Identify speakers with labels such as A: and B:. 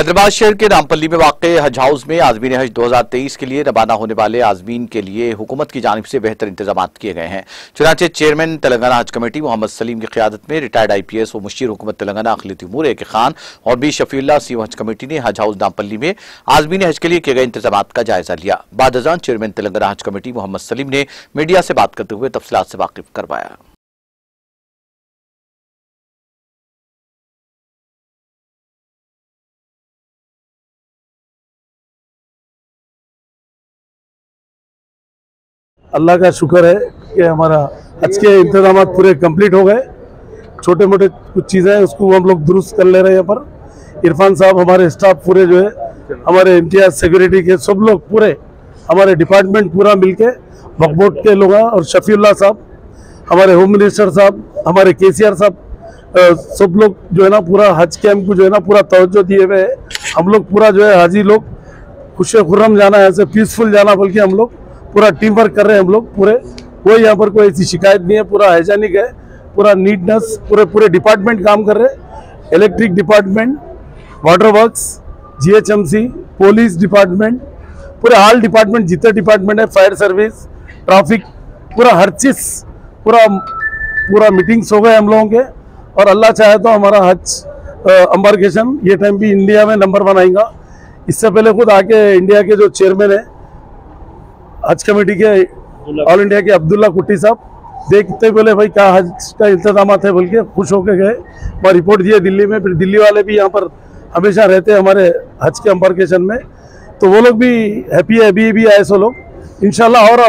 A: हैदराबाद शहर के नामपल्ली में वाक़ हज हाउस में आज़मीन हज 2023 के लिए रवाना होने वाले आज़मीन के लिए हुकूमत की जानिब से बेहतर इंतजाम किए गए हैं। चुनांचे चेयरमैन तेलंगाना हज कमेटी मोहम्मद सलीम की क़यादत में रिटायर्ड IPS व मुशीर हुकूमत तेलंगाना अक़लियती उमूर ए के खान और बी शफीउल्लाह सीओ हज कमेटी ने हज हाउस नामपल्ली में आज़मीन हज के लिए किए गए इंतजाम का जायजा लिया। बाद अज़ान चेयरमैन तेलंगाना हज कमेटी मोहम्मद सलीम ने मीडिया से बात करते हुए तफसीलात से वाकिफ करवाया।
B: अल्लाह का शुक्र है कि हमारा हज के इंतजाम पूरे कंप्लीट हो गए। छोटे मोटे कुछ चीज़ें हैं उसको हम लोग दुरुस्त कर ले रहे हैं। यहाँ पर इरफान साहब हमारे स्टाफ पूरे जो है हमारे इम्तियाज सिक्योरिटी के सब लोग पूरे हमारे डिपार्टमेंट पूरा मिलके वक्फ के लोग हैं और शफीउल्लाह साहब हमारे होम मिनिस्टर साहब हमारे KCR साहब सब लोग जो है ना पूरा हज कैंप को जो है ना पूरा तवज्जो दिए हुए है। हम लोग पूरा जो है हाजी लोग खुश खुर्रम जाना है, ऐसे पीसफुल जाना बल्कि हम लोग पूरा टीम वर्क कर रहे हैं। हम लोग पूरे कोई यहाँ पर कोई ऐसी शिकायत नहीं है, पूरा हाइजेनिक है, पूरा नीटनेस, पूरे डिपार्टमेंट काम कर रहे हैं। Electric department, water works, GHMC, police department, पूरे ऑल डिपार्टमेंट जितने डिपार्टमेंट है, फायर सर्विस, ट्रैफिक, पूरा हर चीज़ पूरा मीटिंग्स हो गए हम लोगों के। और अल्लाह चाहे तो हमारा हज एम्बार्केशन ये टाइम भी इंडिया में नंबर 1 आएगा। इससे पहले खुद आके इंडिया के जो चेयरमैन है हज कमेटी के ऑल इंडिया के अब्दुल्ला कुट्टी साहब देखते बोले भाई क्या हज का इंतजाम है, बोल के खुश होके गए और रिपोर्ट दिए दिल्ली में। फिर दिल्ली वाले भी यहाँ पर हमेशा रहते हैं हमारे हज के एम्बार्केशन में, तो वो लोग भी हैप्पी है। अभी भी आए सो लोग इंशाल्लाह। और